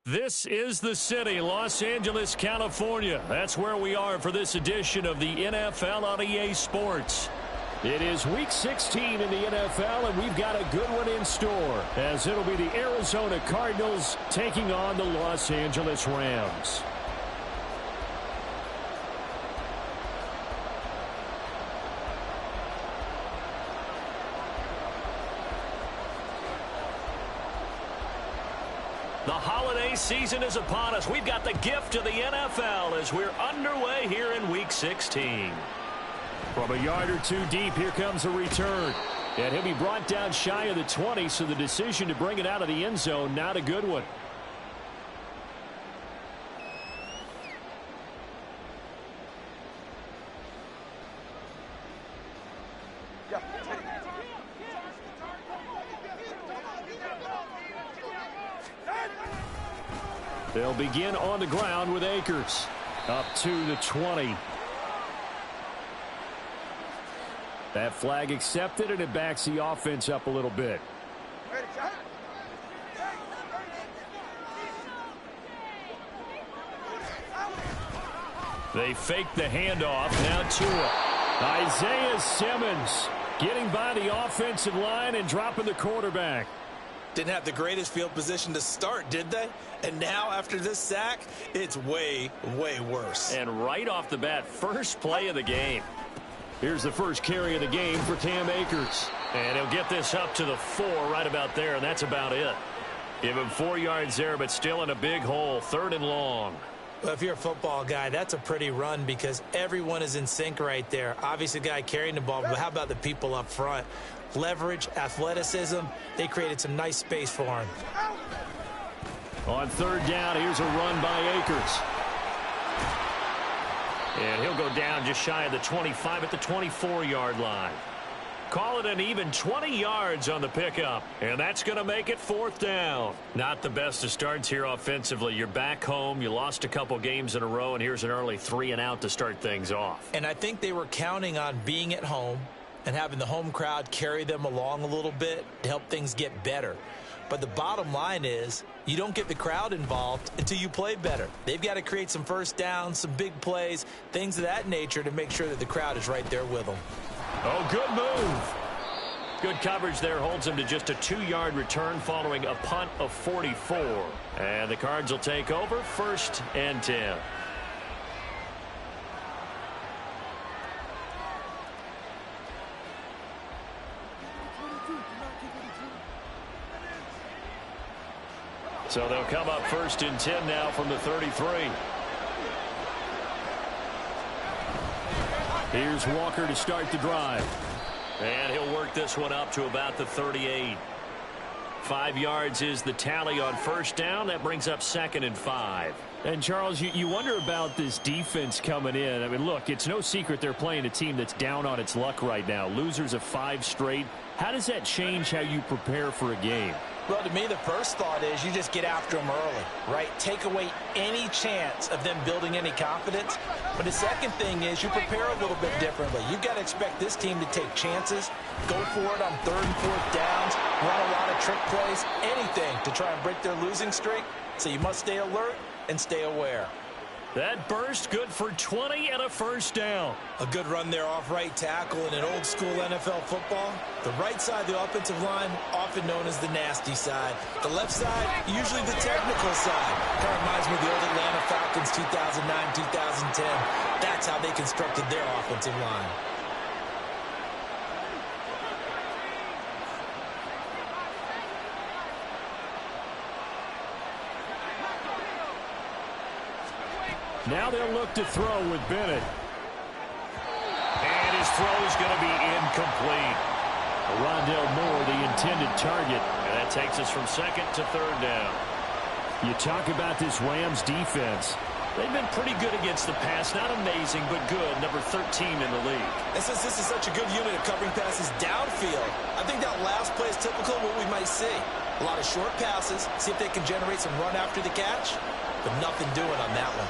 This is the city, Los Angeles, California. That's where we are for this edition of the NFL on EA Sports. It is Week 16 in the NFL, and we've got a good one in store, as it'll be the Arizona Cardinals taking on the Los Angeles Rams. The holiday season is upon us. We've got the gift of the NFL as we're underway here in Week 16. From a yard or two deep, here comes a return. And he'll be brought down shy of the 20, so the decision to bring it out of the end zone, not a good one. They'll begin on the ground with Akers. Up to the 20. That flag accepted, and it backs the offense up a little bit. They fake the handoff. Now Tua. Isaiah Simmons getting by the offensive line and dropping the quarterback. Didn't have the greatest field position to start, did they? And now, after this sack, it's way, way worse. And right off the bat, first play of the game. Here's the first carry of the game for Cam Akers. And he'll get this up to the 4 right about there, and that's about it. Give him 4 yards there, but still in a big hole, 3rd and long. Well, if you're a football guy, that's a pretty run because everyone is in sync right there. Obviously, the guy carrying the ball, but how about the people up front? Leverage, athleticism, they created some nice space for him. On 3rd down, here's a run by Akers. And he'll go down just shy of the 25 at the 24-yard line. Call it an even 20 yards on the pickup. And that's going to make it 4th down. Not the best of starts here offensively. You're back home. You lost a couple games in a row, and here's an early 3 and out to start things off. And I think they were counting on being at home and having the home crowd carry them along a little bit to help things get better. But the bottom line is you don't get the crowd involved until you play better. They've got to create some first downs, some big plays, things of that nature to make sure that the crowd is right there with them. Oh, good move. Good coverage there holds him to just a 2-yard return following a punt of 44. And the Cards will take over 1st and 10. So they'll come up 1st and 10 now from the 33. Here's Walker to start the drive. And he'll work this one up to about the 38. 5 yards is the tally on 1st down. That brings up 2nd and 5. And, Charles, you wonder about this defense coming in. I mean, look, it's no secret they're playing a team that's down on its luck right now. Losers of 5 straight. How does that change how you prepare for a game? Well, to me, the first thought is you just get after them early, right? Take away any chance of them building any confidence. But the second thing is you prepare a little bit differently. You've got to expect this team to take chances, go for it on 3rd and 4th downs, run a lot of trick plays, anything to try and break their losing streak. So you must stay alert and stay aware. That burst good for 20 and a 1st down. A good run there off right tackle in an old school NFL football. The right side of the offensive line, often known as the nasty side. The left side, usually the technical side. Kind of reminds me of the old Atlanta Falcons 2009, 2010. That's how they constructed their offensive line. Now they'll look to throw with Bennett. And his throw is going to be incomplete. Rondale Moore, the intended target. And that takes us from 2nd to 3rd down. You talk about this Rams defense. They've been pretty good against the pass. Not amazing, but good. Number 13 in the league. And since this is such a good unit of covering passes downfield, I think that last play is typical of what we might see. A lot of short passes. See if they can generate some run after the catch. But nothing doing on that one.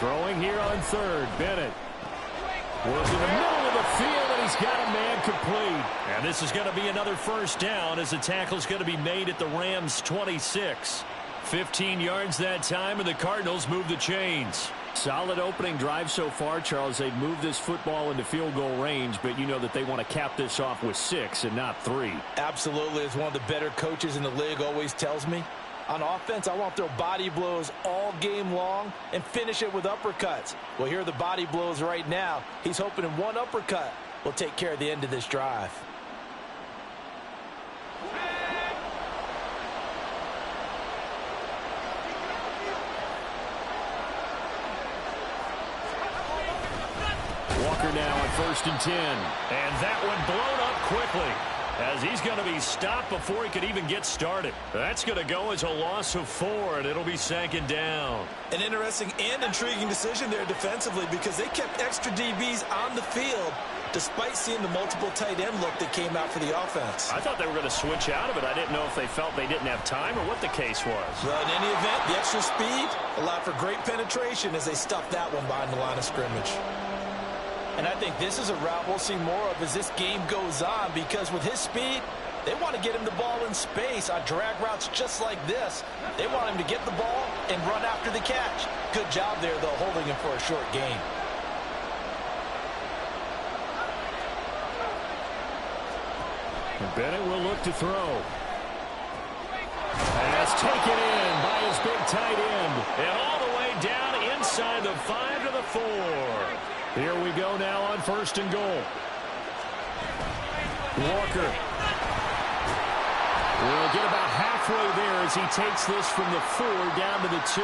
Throwing here on 3rd, Bennett. Was in the middle of the field, and And he's got a man complete. And this is going to be another first down as the tackle is going to be made at the Rams' 26. 15 yards that time, and the Cardinals move the chains. Solid opening drive so far, Charles. They've moved this football into field goal range, but you know that they want to cap this off with 6 and not 3. Absolutely. As one of the better coaches in the league always tells me, on offense, I want to throw body blows all game long and finish it with uppercuts. Well, here are the body blows right now. He's hoping in one uppercut will take care of the end of this drive. Walker now on 1st and 10. And that one blown up quickly as he's going to be stopped before he could even get started. That's going to go as a loss of 4, and it'll be 2nd down. An interesting and intriguing decision there defensively because they kept extra DBs on the field despite seeing the multiple tight end look that came out for the offense. I thought they were going to switch out of it. I didn't know if they felt they didn't have time or what the case was. Well, in any event, the extra speed allowed for great penetration as they stuffed that one behind the line of scrimmage. And I think this is a route we'll see more of as this game goes on because with his speed, they want to get him the ball in space on drag routes just like this. They want him to get the ball and run after the catch. Good job there, though, holding him for a short gain. And Bennett will look to throw. And that's taken in by his big tight end. And all the way down inside the 5 to the 4. Here we go now on 1st and goal. Walker will get about halfway there as he takes this from the 4 down to the 2.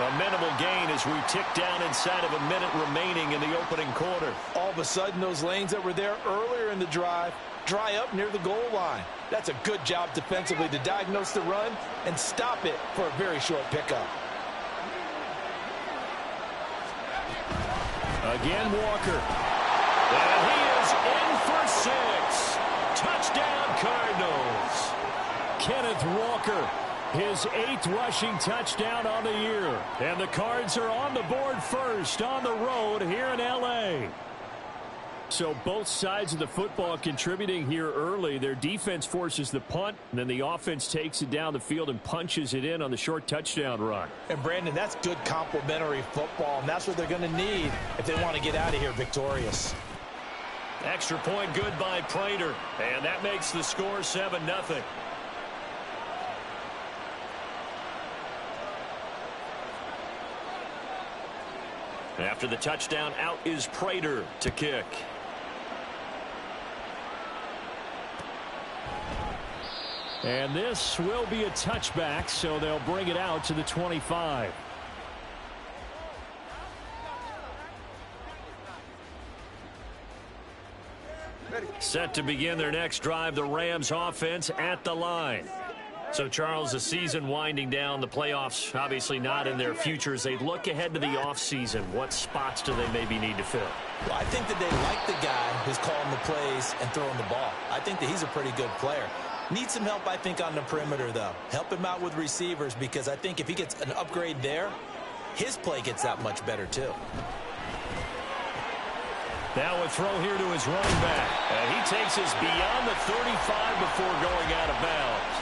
A minimal gain as we tick down inside of a minute remaining in the opening quarter. All of a sudden, those lanes that were there earlier in the drive dry up near the goal line. That's a good job defensively to diagnose the run and stop it for a very short pickup. Again, Walker. And he is in for 6. Touchdown, Cardinals. Kenneth Walker, his 8th rushing touchdown on the year. And the Cards are on the board first on the road here in L.A. So both sides of the football contributing here early. Their defense forces the punt, and then the offense takes it down the field and punches it in on the short touchdown run. And, Brandon, that's good complementary football, and that's what they're going to need if they want to get out of here victorious. Extra point good by Prater, and that makes the score 7-0. After the touchdown, out is Prater to kick. And this will be a touchback, so they'll bring it out to the 25. Set to begin their next drive, the Rams offense at the line. So, Charles, the season winding down, the playoffs obviously not in their futures. They look ahead to the offseason. What spots do they maybe need to fill? Well, I think that they like the guy who's calling the plays and throwing the ball. I think that he's a pretty good player. Needs some help, I think, on the perimeter, though. Help him out with receivers because I think if he gets an upgrade there, his play gets that much better, too. Now a throw here to his running back. And he takes us beyond the 35 before going out of bounds.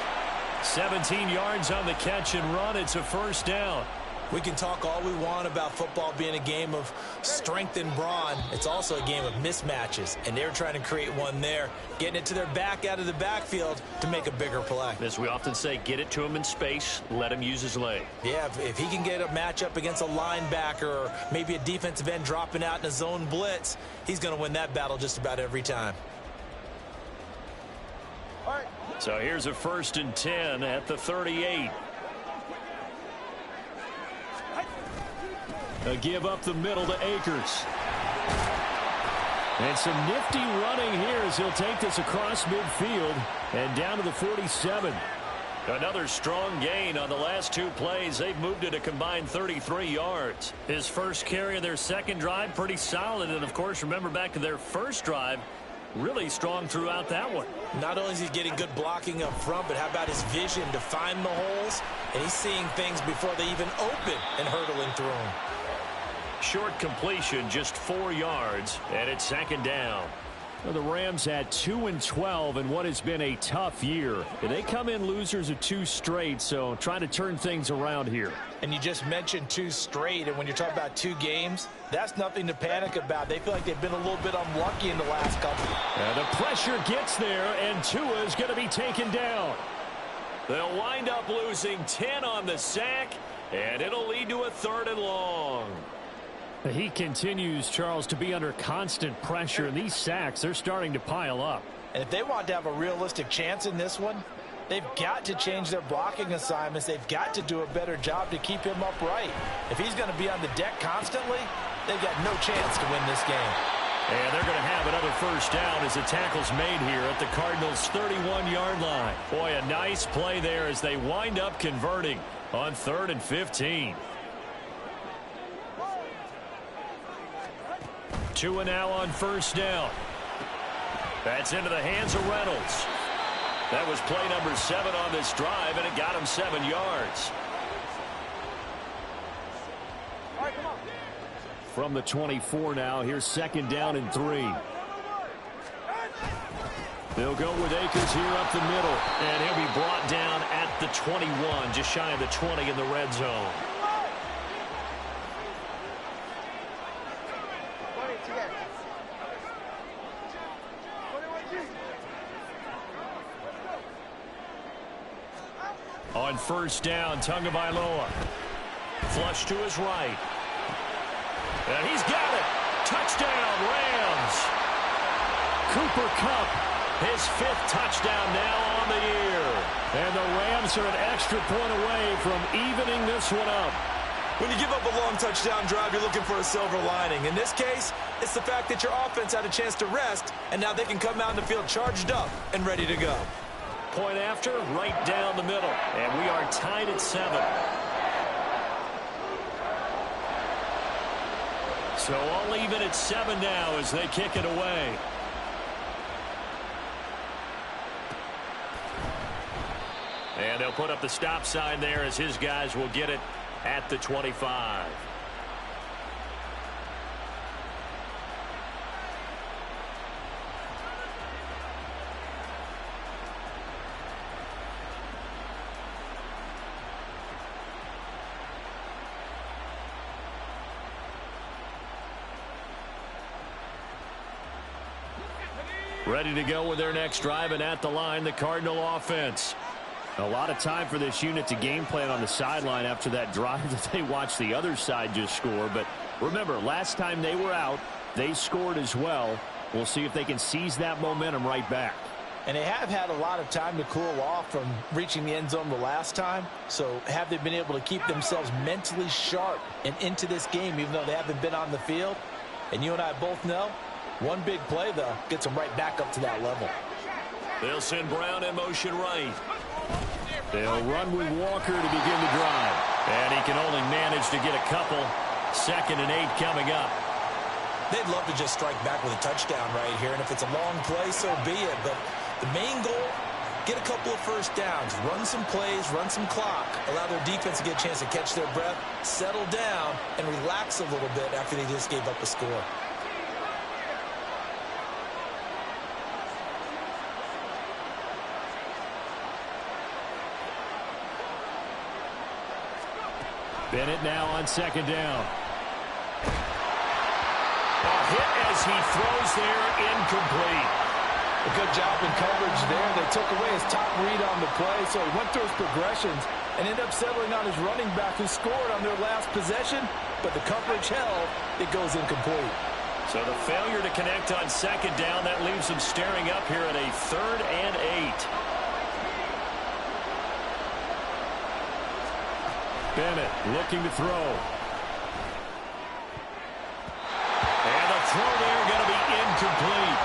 17 yards on the catch and run. It's a first down. We can talk all we want about football being a game of strength and brawn. It's also a game of mismatches, and they're trying to create one there, getting it to their back out of the backfield to make a bigger play. As we often say, get it to him in space, let him use his leg. Yeah, if he can get a matchup against a linebacker or maybe a defensive end dropping out in a zone blitz, he's going to win that battle just about every time. All right. So here's a 1st and 10 at the 38. A give up the middle to Akers. And some nifty running here as he'll take this across midfield and down to the 47. Another strong gain on the last 2 plays. They've moved it a combined 33 yards. His first carry of their second drive, pretty solid. And, of course, remember back to their first drive, really strong throughout that one. Not only is he getting good blocking up front, but how about his vision to find the holes? And he's seeing things before they even open and hurtling through them. Short completion, just 4 yards, and it's 2nd down. Well, the Rams had 2-12 in what has been a tough year. They come in losers of 2 straight, so trying to turn things around here. And you just mentioned 2 straight, and when you're talking about 2 games, that's nothing to panic about. They feel like they've been a little bit unlucky in the last couple. And the pressure gets there, and Tua is going to be taken down. They'll wind up losing 10 on the sack, and it'll lead to a 3rd and long. He continues, Charles, to be under constant pressure, and these sacks, they're starting to pile up. And if they want to have a realistic chance in this one, they've got to change their blocking assignments. They've got to do a better job to keep him upright. If he's going to be on the deck constantly, they've got no chance to win this game. And they're going to have another 1st down as the tackle's made here at the Cardinals' 31-yard line. Boy, a nice play there as they wind up converting on 3rd and 15. Tua now on 1st down. That's into the hands of Reynolds. That was play number 7 on this drive, and it got him 7 yards. From the 24 now, here's 2nd down and 3. They'll go with Akers here up the middle, and he'll be brought down at the 21, just shy of the 20 in the red zone. On 1st down, Tagovailoa. Flush to his right. And he's got it. Touchdown, Rams. Cooper Kupp, his 5th touchdown now on the year. And the Rams are an extra point away from evening this one up. When you give up a long touchdown drive, you're looking for a silver lining. In this case, it's the fact that your offense had a chance to rest, and now they can come out in the field charged up and ready to go. Point after, right down the middle. And we are tied at 7. So all even at 7 now as they kick it away. And they'll put up the stop sign there as his guys will get it at the 25. Ready to go with their next drive, and at the line, the Cardinal offense. A lot of time for this unit to game plan on the sideline after that drive that they watched the other side just score. But remember, last time they were out, they scored as well. We'll see if they can seize that momentum right back. And they have had a lot of time to cool off from reaching the end zone the last time. So have they been able to keep themselves mentally sharp and into this game, even though they haven't been on the field? And you and I both know, one big play, though, gets them right back up to that level. They'll send Brown in motion right. They'll run with Walker to begin the drive. And he can only manage to get a couple. 2nd and 8 coming up. They'd love to just strike back with a touchdown right here. And if it's a long play, so be it. But the main goal, get a couple of 1st downs. Run some plays, run some clock. Allow their defense to get a chance to catch their breath, settle down, and relax a little bit after they just gave up a score. Bennett now on 2nd down. A hit as he throws there, incomplete. A good job in coverage there. They took away his top read on the play, so he went through his progressions and ended up settling on his running back who scored on their last possession, but the coverage held. It goes incomplete. So the failure to connect on 2nd down, that leaves them staring up here at a 3rd and 8. Bennett looking to throw. And the throw there going to be incomplete.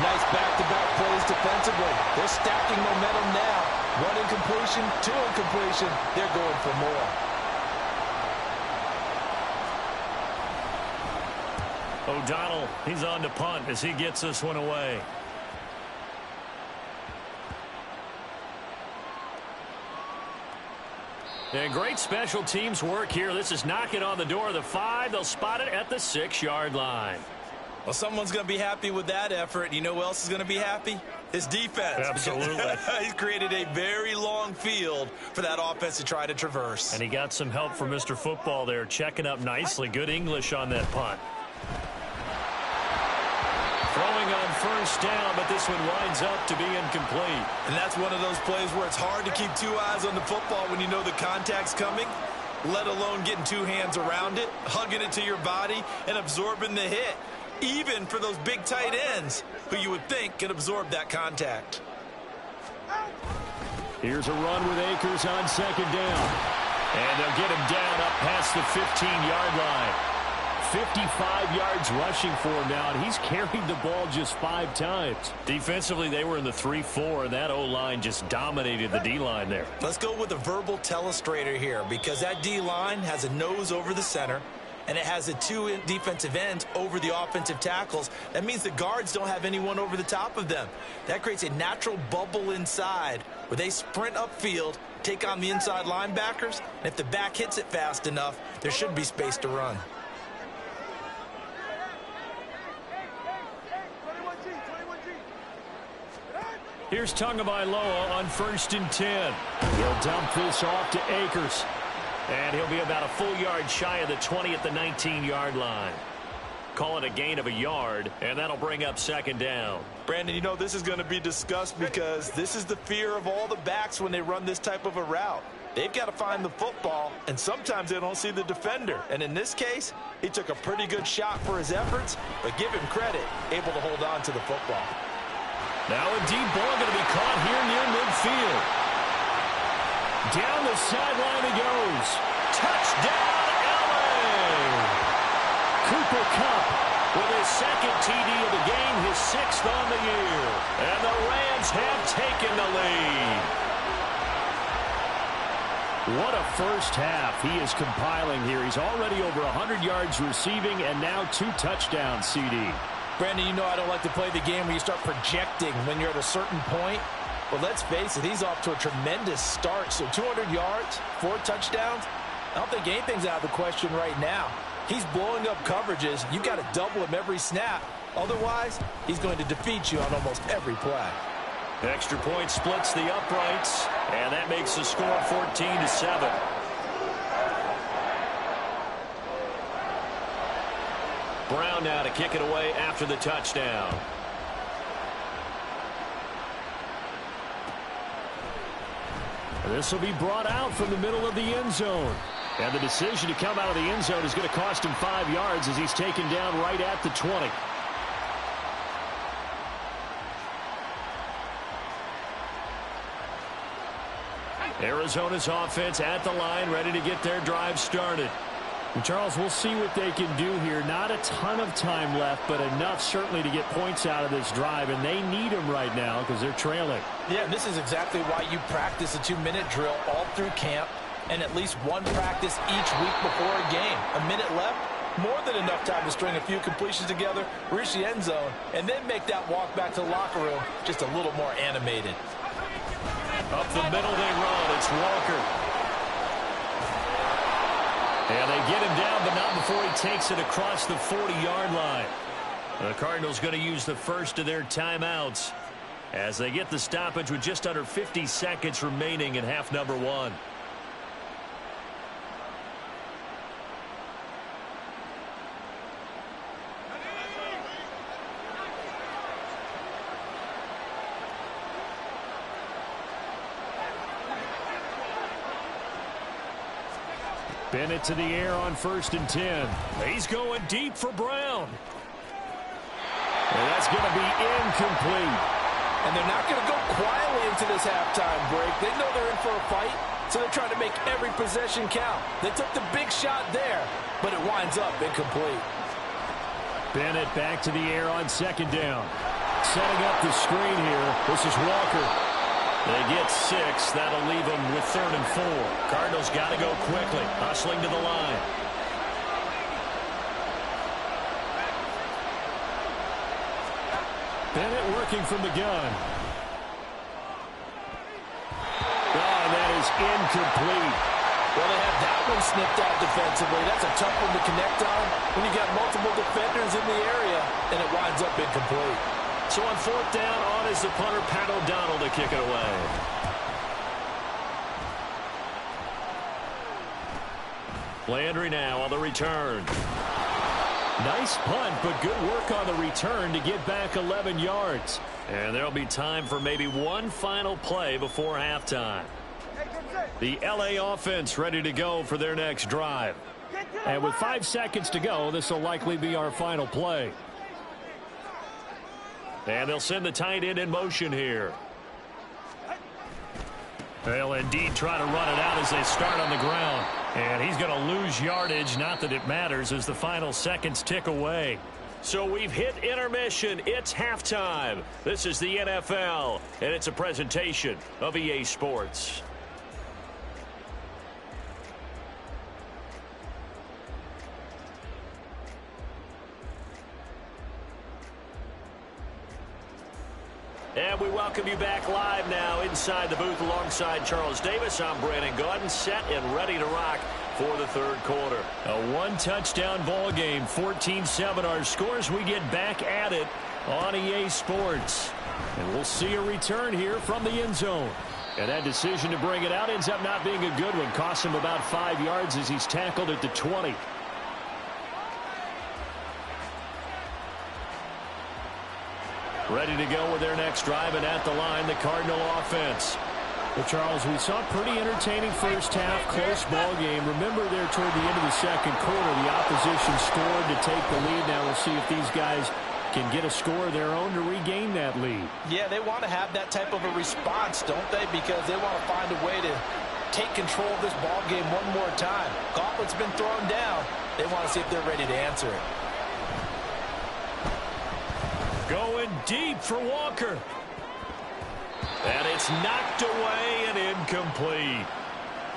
Nice back-to-back plays defensively. They're stacking momentum now. 1 incompletion, 2 incompletion. They're going for more. O'Donnell, he's on to punt as he gets this one away. And great special teams work here. This is knocking on the door of the 5. They'll spot it at the 6-yard line. Well, someone's going to be happy with that effort. You know who else is going to be happy? His defense. Absolutely. He's created a very long field for that offense to try to traverse. And he got some help from Mr. Football there, checking up nicely. Good English on that punt. Throwing on first down, but this one winds up to be incomplete. And that's one of those plays where it's hard to keep two eyes on the football when you know the contact's coming, let alone getting two hands around it, hugging it to your body, and absorbing the hit. Even for those big tight ends who you would think could absorb that contact. Here's a run with Akers on second down. And they'll get him down up past the 15-yard line. 55 yards rushing for him now, and he's carried the ball just 5 times. Defensively, they were in the 3-4, and that O-line just dominated the D-line there. Let's go with a verbal telestrator here, because that D-line has a nose over the center, and it has the 2 defensive ends over the offensive tackles. That means the guards don't have anyone over the top of them. That creates a natural bubble inside where they sprint upfield, take on the inside linebackers, and if the back hits it fast enough, there should be space to run. Here's Tagovailoa on 1st and 10. He'll dump this off to Akers. And he'll be about a full yard shy of the 20 at the 19-yard line. Call it a gain of a yard, and that'll bring up second down. Brandon, you know this is going to be discussed because this is the fear of all the backs when they run this type of a route. They've got to find the football, and sometimes they don't see the defender. And in this case, he took a pretty good shot for his efforts, but give him credit, able to hold on to the football. Now a deep ball going to be caught here near midfield. Down the sideline he goes. Touchdown, LA! Cooper Kupp with his second TD of the game, his 6th on the year. And the Rams have taken the lead. What a first half he is compiling here. He's already over 100 yards receiving and now 2 touchdowns, CD. Brandon, you know I don't like to play the game where you start projecting when you're at a certain point. But let's face it, he's off to a tremendous start. So 200 yards, 4 touchdowns. I don't think anything's out of the question right now. He's blowing up coverages. You've got to double him every snap. Otherwise, he's going to defeat you on almost every play. Extra point splits the uprights, and that makes the score 14-7. Brown now to kick it away after the touchdown. This will be brought out from the middle of the end zone. And the decision to come out of the end zone is going to cost him 5 yards as he's taken down right at the 20. Arizona's offense at the line, ready to get their drive started. And Charles, we'll see what they can do here. Not a ton of time left, but enough certainly to get points out of this drive, and they need them right now because they're trailing. Yeah, and this is exactly why you practice a 2-minute drill all through camp and at least one practice each week before a game. A minute left, more than enough time to string a few completions together, reach the end zone, and then make that walk back to the locker room just a little more animated. Up the middle they run. It's Walker. And they get him down, but not before he takes it across the 40-yard line. The Cardinals going to use the first of their timeouts as they get the stoppage with just under 50 seconds remaining in half number 1. Bennett to the air on 1st and 10. He's going deep for Brown. And that's going to be incomplete. And they're not going to go quietly into this halftime break. They know they're in for a fight, so they're trying to make every possession count. They took the big shot there, but it winds up incomplete. Bennett back to the air on 2nd down. Setting up the screen here. This is Walker. They get 6. That'll leave them with 3rd and 4. Cardinals got to go quickly. Hustling to the line. Bennett working from the gun. Oh, that is incomplete. Well, they have that one snipped out defensively. That's a tough one to connect on when you got multiple defenders in the area, and it winds up incomplete. So on fourth down, on is the punter, Pat O'Donnell, to kick it away. Landry now on the return. Nice punt, but good work on the return to get back 11 yards. And there'll be time for maybe one final play before halftime. The LA offense ready to go for their next drive. And with 5 seconds to go, this will likely be our final play. And they'll send the tight end in motion here. They'll indeed try to run it out as they start on the ground. And he's going to lose yardage, not that it matters, as the final seconds tick away. So we've hit intermission. It's halftime. This is the NFL, and it's a presentation of EA Sports. And we welcome you back live now inside the booth alongside Charles Davis. I'm Brandon Gaudin, set and ready to rock for the third quarter. A one-touchdown ball game, 14-7 our scores. We get back at it on EA Sports. And we'll see a return here from the end zone. And that decision to bring it out ends up not being a good one. Costs him about 5 yards as he's tackled at the 20. Ready to go with their next drive, and at the line, the Cardinal offense. Well, Charles, we saw a pretty entertaining first half, close ball game. Remember there toward the end of the second quarter, the opposition scored to take the lead. Now we'll see if these guys can get a score of their own to regain that lead. Yeah, they want to have that type of a response, don't they? Because they want to find a way to take control of this ball game one more time. Gauntlet's been thrown down. They want to see if they're ready to answer it. Going deep for Walker. And it's knocked away and incomplete.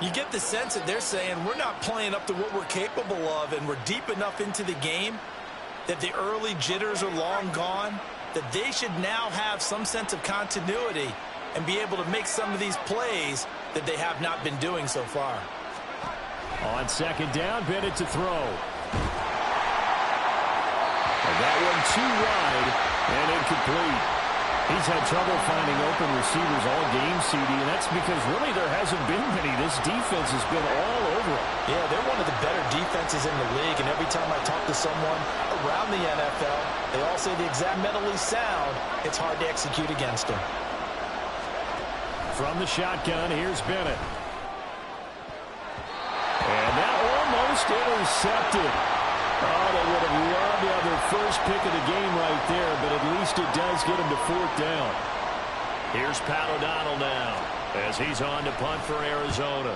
You get the sense that they're saying we're not playing up to what we're capable of, and we're deep enough into the game that the early jitters are long gone, that they should now have some sense of continuity and be able to make some of these plays that they have not been doing so far. On second down, Bennett to throw. And that one too wide and incomplete. He's had trouble finding open receivers all game, CD, and that's because really there hasn't been many. This defense has been all over them. Yeah, they're one of the better defenses in the league, and every time I talk to someone around the NFL, they all say the exact mentally sound. It's hard to execute against them. From the shotgun, here's Bennett. And that almost intercepted. Oh, they would have loved to have their first pick of the game right there, but at least it does get them to fourth down. Here's Pat O'Donnell now as he's on to punt for Arizona.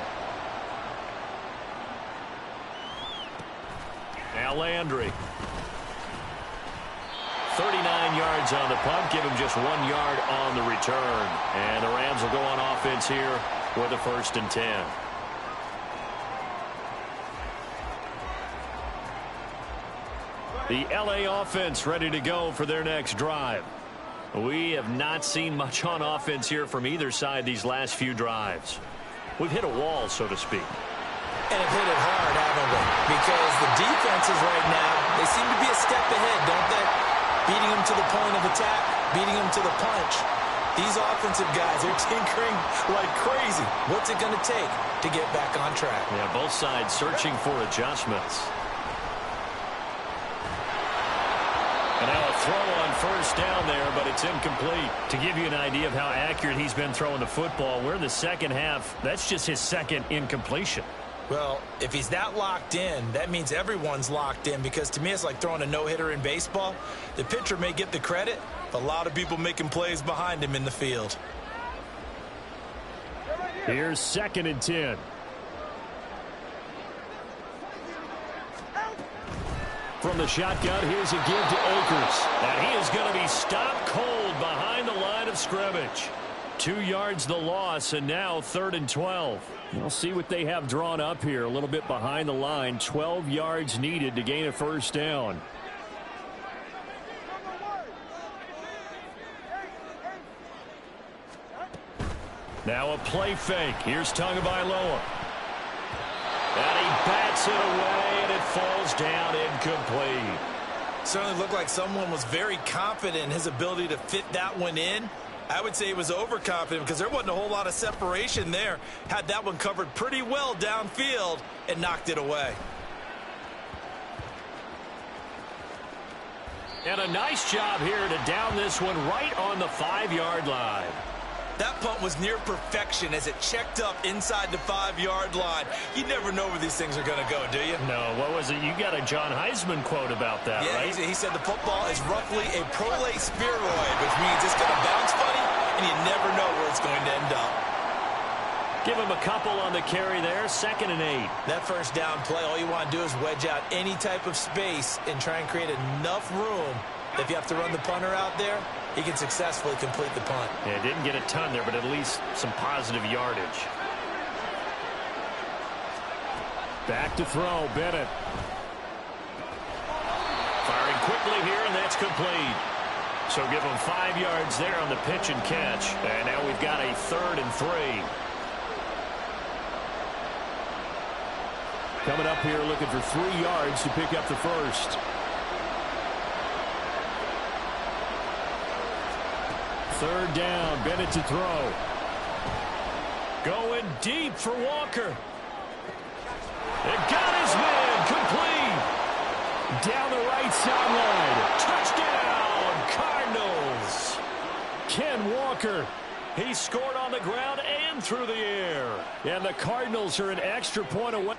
Now Landry. 39 yards on the punt, give him just 1 yard on the return. And the Rams will go on offense here with a 1st and 10. The LA offense ready to go for their next drive. We have not seen much on offense here from either side these last few drives. We've hit a wall, so to speak. And have hit it hard, haven't we? Because the defenses right now, they seem to be a step ahead, don't they? Beating them to the point of attack, beating them to the punch. These offensive guys are tinkering like crazy. What's it going to take to get back on track? Yeah, both sides searching for adjustments. And now a throw on first down there, but it's incomplete. To give you an idea of how accurate he's been throwing the football, we're in the second half. That's just his second incompletion. Well, if he's that locked in, that means everyone's locked in, because to me it's like throwing a no-hitter in baseball. The pitcher may get the credit, but a lot of people making plays behind him in the field. Here's 2nd and 10. From the shotgun, here's a give to Akers. And he is going to be stopped cold behind the line of scrimmage. 2 yards the loss, and now 3rd and 12. We'll see what they have drawn up here. A little bit behind the line. 12 yards needed to gain a first down. Now a play fake. Here's Tagovailoa. And he bats it away, and it falls down incomplete. Certainly looked like someone was very confident in his ability to fit that one in. I would say he was overconfident because there wasn't a whole lot of separation there. Had that one covered pretty well downfield and knocked it away. And a nice job here to down this one right on the 5-yard line. That punt was near perfection as it checked up inside the 5-yard line. You never know where these things are going to go, do you? No, what was it? You got a John Heisman quote about that, yeah, right? He said the football is roughly a prolate spheroid, which means it's going to bounce funny, and you never know where it's going to end up. Give him a couple on the carry there, 2nd and 8. That first down play, all you want to do is wedge out any type of space and try and create enough room. If you have to run the punter out there, he can successfully complete the punt. Yeah, didn't get a ton there, but at least some positive yardage. Back to throw, Bennett. Firing quickly here, and that's complete. So give him 5 yards there on the pitch and catch. And now we've got a 3rd and 3. Coming up here looking for 3 yards to pick up the first. 3rd down, Bennett to throw. Going deep for Walker. It got his man, complete. Down the right sideline. Touchdown, Cardinals. Ken Walker. He scored on the ground and through the air. And the Cardinals are an extra point away.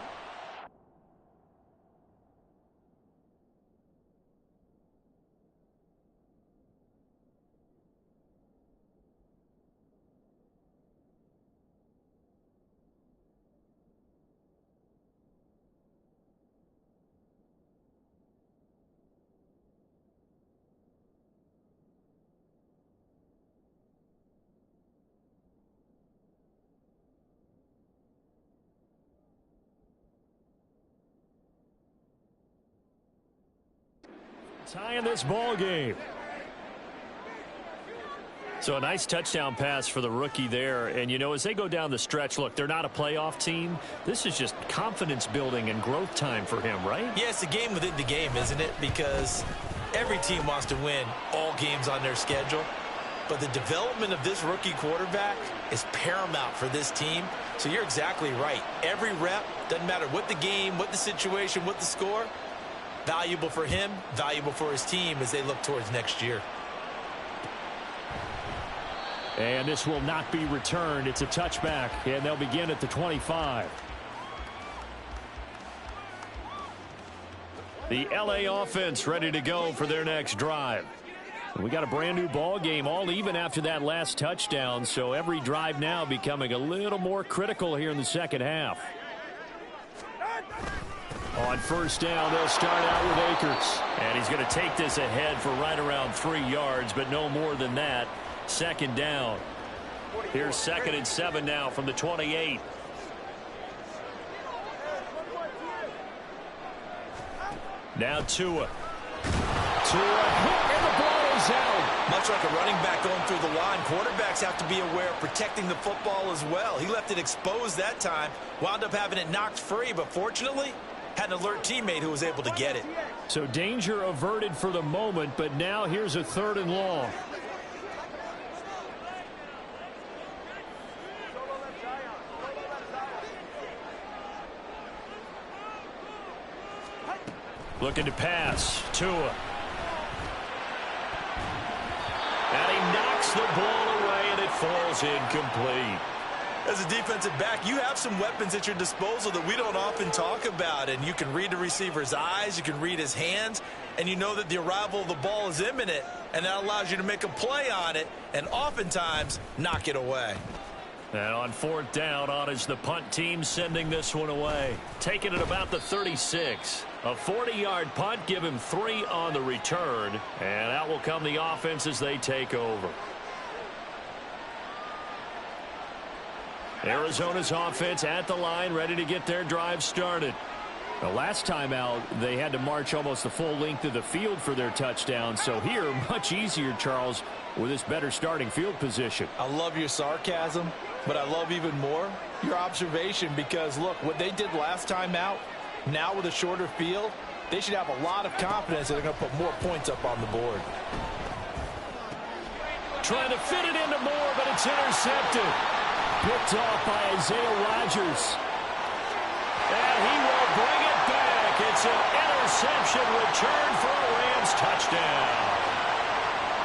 Tying this ball game. So a nice touchdown pass for the rookie there. And, you know, as they go down the stretch, look, they're not a playoff team. This is just confidence building and growth time for him, right? Yeah, it's a game within the game, isn't it? Because every team wants to win all games on their schedule. But the development of this rookie quarterback is paramount for this team. So you're exactly right. Every rep, doesn't matter what the game, what the situation, what the score, valuable for him, valuable for his team as they look towards next year. And this will not be returned. It's a touchback, and they'll begin at the 25. The LA offense ready to go for their next drive. We got a brand new ball game, all even after that last touchdown, so every drive now becoming a little more critical here in the second half. On first down, they'll start out with Akers. And he's going to take this ahead for right around 3 yards, but no more than that. 2nd down. Here's 2nd and 7 now from the 28. Now Tua. Tua hit, and the ball is out. Much like a running back going through the line, quarterbacks have to be aware of protecting the football as well. He left it exposed that time, wound up having it knocked free, but fortunately, had an alert teammate who was able to get it. So danger averted for the moment, but now here's a 3rd and long. Looking to pass. Tua. And he knocks the ball away, and it falls incomplete. As a defensive back, you have some weapons at your disposal that we don't often talk about. And you can read the receiver's eyes, you can read his hands, and you know that the arrival of the ball is imminent. And that allows you to make a play on it and oftentimes knock it away. And on 4th down, on is the punt team sending this one away. Taking it about the 36. A 40-yard punt, give him 3 on the return. And out will come the offense as they take over. Arizona's offense at the line, ready to get their drive started. The last time out, they had to march almost the full length of the field for their touchdown. So here, much easier, Charles, with this better starting field position. I love your sarcasm, but I love even more your observation because, look, what they did last time out, now with a shorter field, they should have a lot of confidence that they're going to put more points up on the board. Trying to fit it into Moore, but it's intercepted. Picked off by Isaiah Rodgers. And he will bring it back. It's an interception return for a Rams touchdown.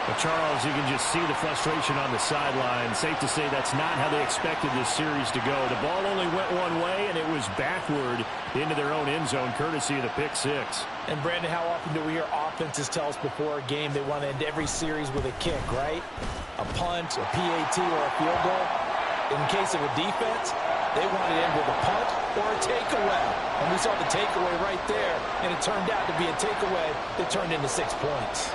But Charles, you can just see the frustration on the sideline. Safe to say that's not how they expected this series to go. The ball only went one way, and it was backward into their own end zone, courtesy of the pick six. And, Brandon, how often do we hear offenses tell us before a game they want to end every series with a kick, right? A punt, a PAT, or a field goal. In case of a defense, they want to end with a punt or a takeaway. And we saw the takeaway right there, and it turned out to be a takeaway that turned into 6 points.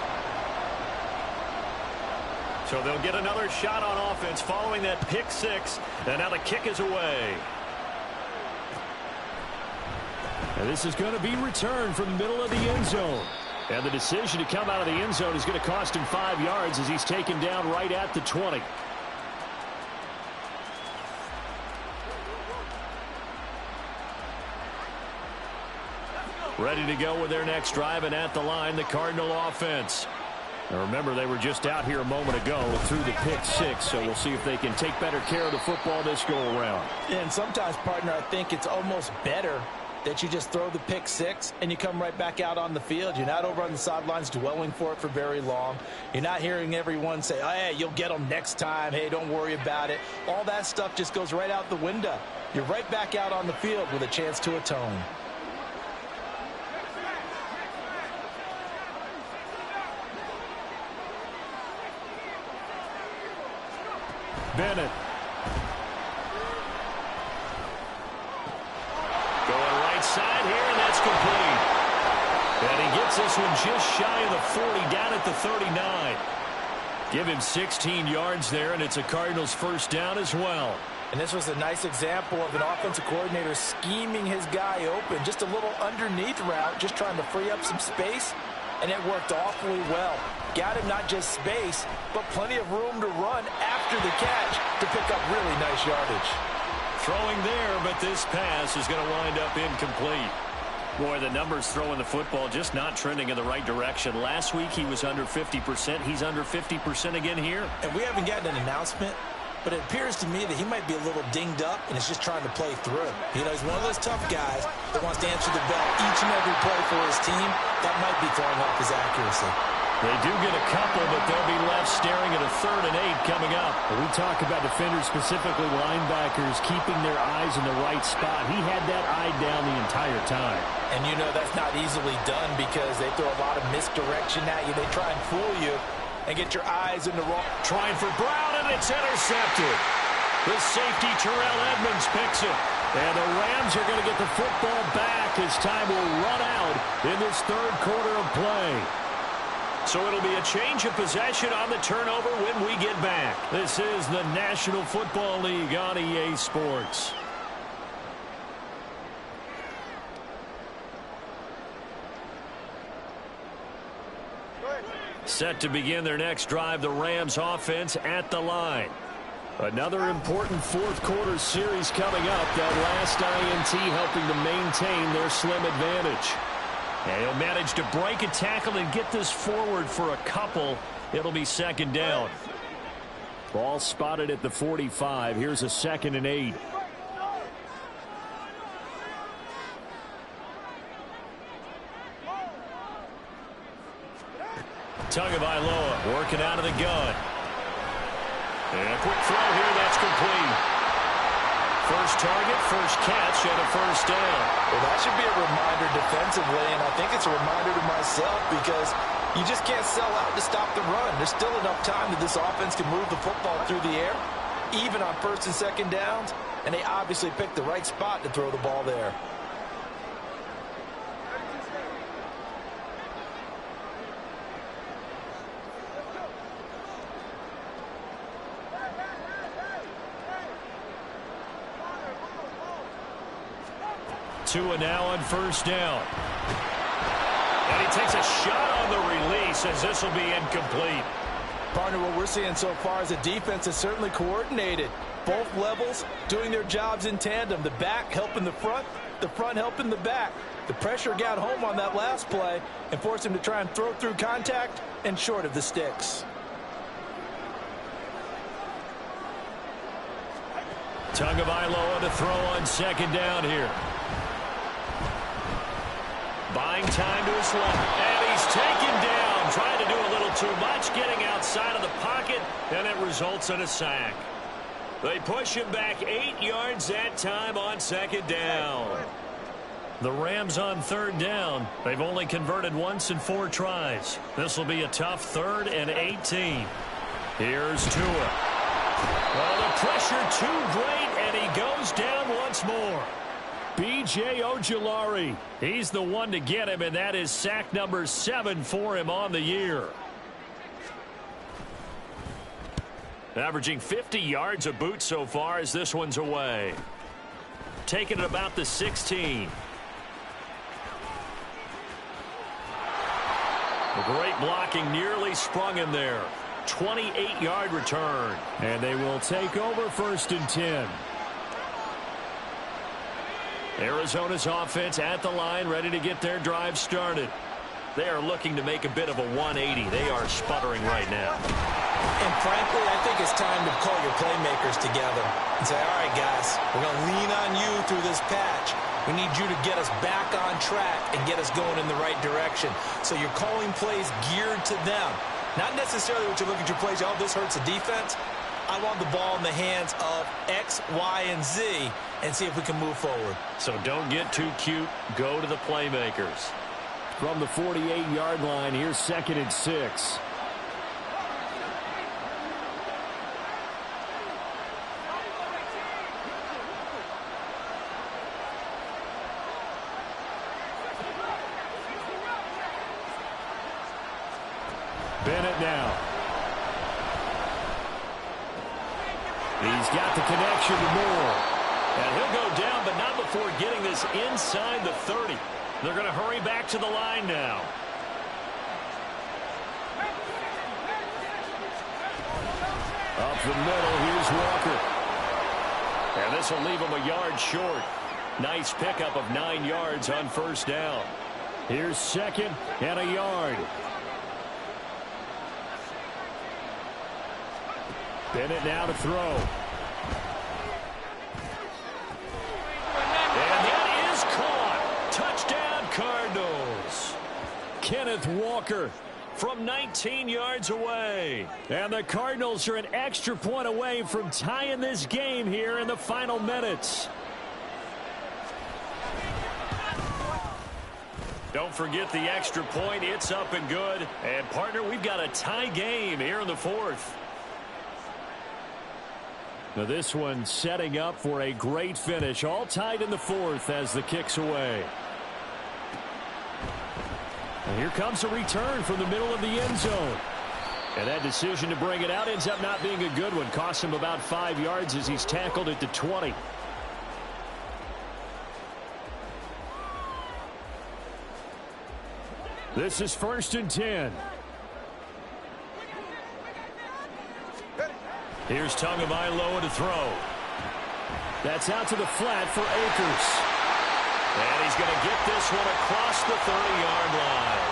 So they'll get another shot on offense following that pick six, and now the kick is away. And this is going to be returned from the middle of the end zone. And the decision to come out of the end zone is going to cost him 5 yards as he's taken down right at the 20. Ready to go with their next drive, and at the line, the Cardinal offense. Now remember, they were just out here a moment ago through the pick six, so we'll see if they can take better care of the football this go-around. And sometimes, partner, I think it's almost better that you just throw the pick six and you come right back out on the field. You're not over on the sidelines dwelling for it for very long. You're not hearing everyone say, oh, hey, you'll get them next time. Hey, don't worry about it. All that stuff just goes right out the window. You're right back out on the field with a chance to atone. Bennett. Going right side here, and that's complete. And he gets this one just shy of the 40, down at the 39. Give him 16 yards there, and it's a Cardinals first down as well. And this was a nice example of an offensive coordinator scheming his guy open. Just a little underneath route, just trying to free up some space, and it worked awfully well. Got him not just space, but plenty of room to run after the catch to pick up really nice yardage. Throwing there, but this pass is going to wind up incomplete. Boy, the numbers throwing the football just not trending in the right direction. Last week he was under 50%. He's under 50% again here. And we haven't gotten an announcement, but it appears to me that he might be a little dinged up and is just trying to play through. You know, he's one of those tough guys that wants to answer the bell each and every play for his team. That might be throwing off his accuracy. They do get a couple, but they'll be left staring at a 3rd and 8 coming up. We talk about defenders, specifically linebackers, keeping their eyes in the right spot. He had that eye down the entire time. And you know that's not easily done because they throw a lot of misdirection at you. They try and fool you and get your eyes in the wrong. Trying for Brown, and it's intercepted. The safety, Terrell Edmonds, picks it. And the Rams are going to get the football back as time will run out in this 3rd quarter of play. So it'll be a change of possession on the turnover when we get back. This is the National Football League on EA Sports. Set to begin their next drive, the Rams offense at the line. Another important 4th quarter series coming up. That last INT helping to maintain their slim advantage. And he'll manage to break a tackle and get this forward for a couple. It'll be 2nd down. Ball spotted at the 45. Here's a 2nd and 8. Tagovailoa working out of the gun. And a quick throw here, that's complete. First target, first catch, and a 1st down. Well, that should be a reminder defensively, and I think it's a reminder to myself because you just can't sell out to stop the run. There's still enough time that this offense can move the football through the air, even on 1st and 2nd downs, and they obviously picked the right spot to throw the ball there. Tua now on first down. And he takes a shot on the release as this will be incomplete. Partner, what we're seeing so far is the defense is certainly coordinated. Both levels doing their jobs in tandem. The back helping the front helping the back. The pressure got home on that last play and forced him to try and throw through contact and short of the sticks. Tagovailoa to throw on second down here. Buying time to his left. And he's taken down. Trying to do a little too much. Getting outside of the pocket. And it results in a sack. They push him back 8 yards that time on second down. The Rams on third down. They've only converted once in 4 tries. This will be a tough 3rd and 18. Here's Tua. Well, the pressure too great, and he goes down once more. B.J. Ojulari, he's the one to get him, and that is sack number 7 for him on the year. Averaging 50 yards a boot so far as this one's away. Taking it about the 16. The great blocking nearly sprung him there. 28-yard return. And they will take over 1st and 10. Arizona's offense at the line, ready to get their drive started. They are looking to make a bit of a 180. They are sputtering right now. And frankly, I think it's time to call your playmakers together and say, all right, guys, we're going to lean on you through this patch. We need you to get us back on track and get us going in the right direction. So you're calling plays geared to them. Not necessarily what you look at your plays, oh, this hurts the defense. I want the ball in the hands of X, Y, and Z and see if we can move forward. So don't get too cute. Go to the playmakers. From the 48-yard line, here's 2nd and 6. Bennett now. He's got the connection to Moore. And he'll go down, but not before getting this inside the 30. They're going to hurry back to the line now. Up the middle, here's Walker. And this will leave him a yard short. Nice pickup of 9 yards on first down. Here's 2nd and a yard. Bennett now to throw. And that is caught. Touchdown, Cardinals. Kenneth Walker from 19 yards away. And the Cardinals are an extra point away from tying this game here in the final minutes. Don't forget the extra point. It's up and good. And, partner, we've got a tie game here in the 4th. Now this one setting up for a great finish. All tied in the 4th as the kick's away. And here comes a return from the middle of the end zone. And that decision to bring it out ends up not being a good one. Costs him about 5 yards as he's tackled at the 20. This is 1st and 10. Here's Tagovailoa to throw. That's out to the flat for Akers. And he's going to get this one across the 30-yard line.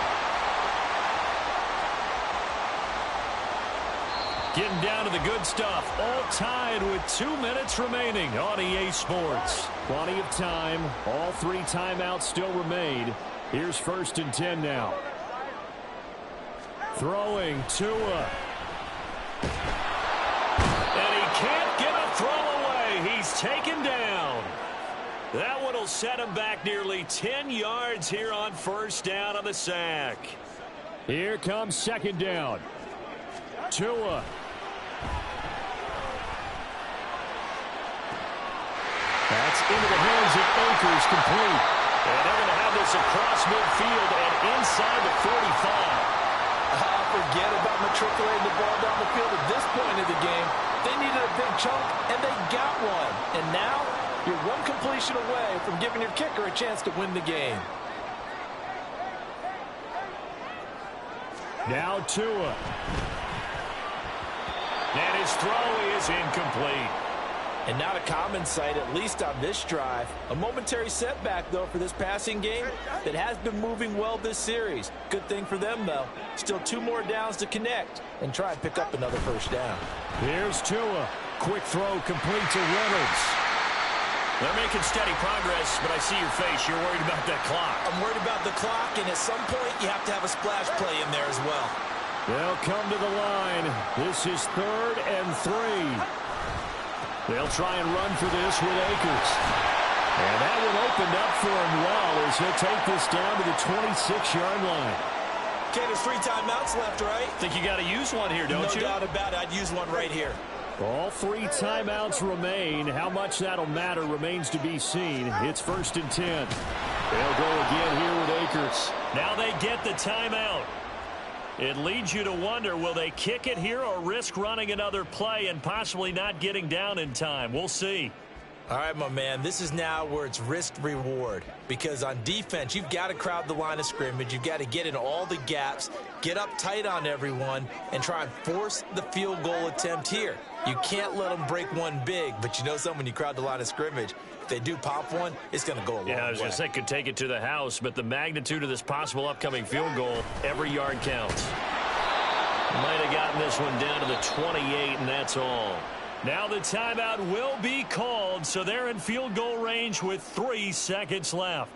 Getting down to the good stuff. All tied with 2 minutes remaining on EA Sports. Plenty of time. All 3 timeouts still remain. Here's 1st and 10 now. Throwing Tua. Can't get a throw away. He's taken down. That one will set him back nearly 10 yards here on first down on the sack. Here comes 2nd down. Tua. That's into the hands of Akers, complete. And they're going to have this across midfield and inside the 45. Forget about matriculating the ball down the field at this point of the game. They needed a big chunk, and they got one. And now You're one completion away from giving your kicker a chance to win the game. Now Tua. And his throw is incomplete. And not a common sight, at least on this drive. A momentary setback, though, for this passing game that has been moving well this series. Good thing for them, though. Still 2 more downs to connect and try and pick up another first down. Here's Tua. Quick throw complete to Reynolds. They're making steady progress, but I see your face. You're worried about that clock. I'm worried about the clock, and at some point, you have to have a splash play in there as well. They'll come to the line. This is 3rd and 3. They'll try and run for this with Akers. And that one opened up for him well as he'll take this down to the 26-yard line. Okay, there's 3 timeouts left, right? Think you got to use one here, don't you? No doubt about it. I'd use one right here. All 3 timeouts remain. How much that'll matter remains to be seen. It's 1st and 10. They'll go again here with Akers. Now they get the timeout. It leads you to wonder, will they kick it here or risk running another play and possibly not getting down in time? We'll see. All right, my man, this is now where it's risk-reward. Because on defense, you've got to crowd the line of scrimmage. You've got to get in all the gaps, get up tight on everyone, and try and force the field goal attempt here. You can't let them break one big, but you know something, when you crowd the line of scrimmage, if they do pop one, it's going to go a long way. Yeah, I was going to say could take it to the house, but the magnitude of this possible upcoming field goal, every yard counts. Might have gotten this one down to the 28, and that's all. Now the timeout will be called, so they're in field goal range with 3 seconds left.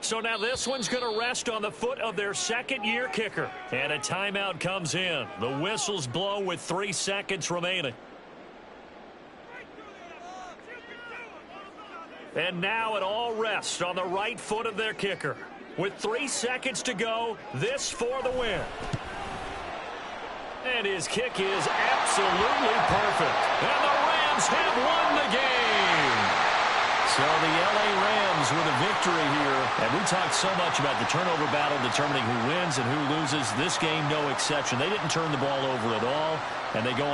So now this one's going to rest on the foot of their 2nd-year kicker. And a timeout comes in. The whistles blow with 3 seconds remaining. And now it all rests on the right foot of their kicker. With 3 seconds to go, this for the win. And his kick is absolutely perfect. And the Rams have won the game. So the L.A. Rams with a victory here. And we talked so much about the turnover battle determining who wins and who loses. This game, no exception. They didn't turn the ball over at all, and they go on.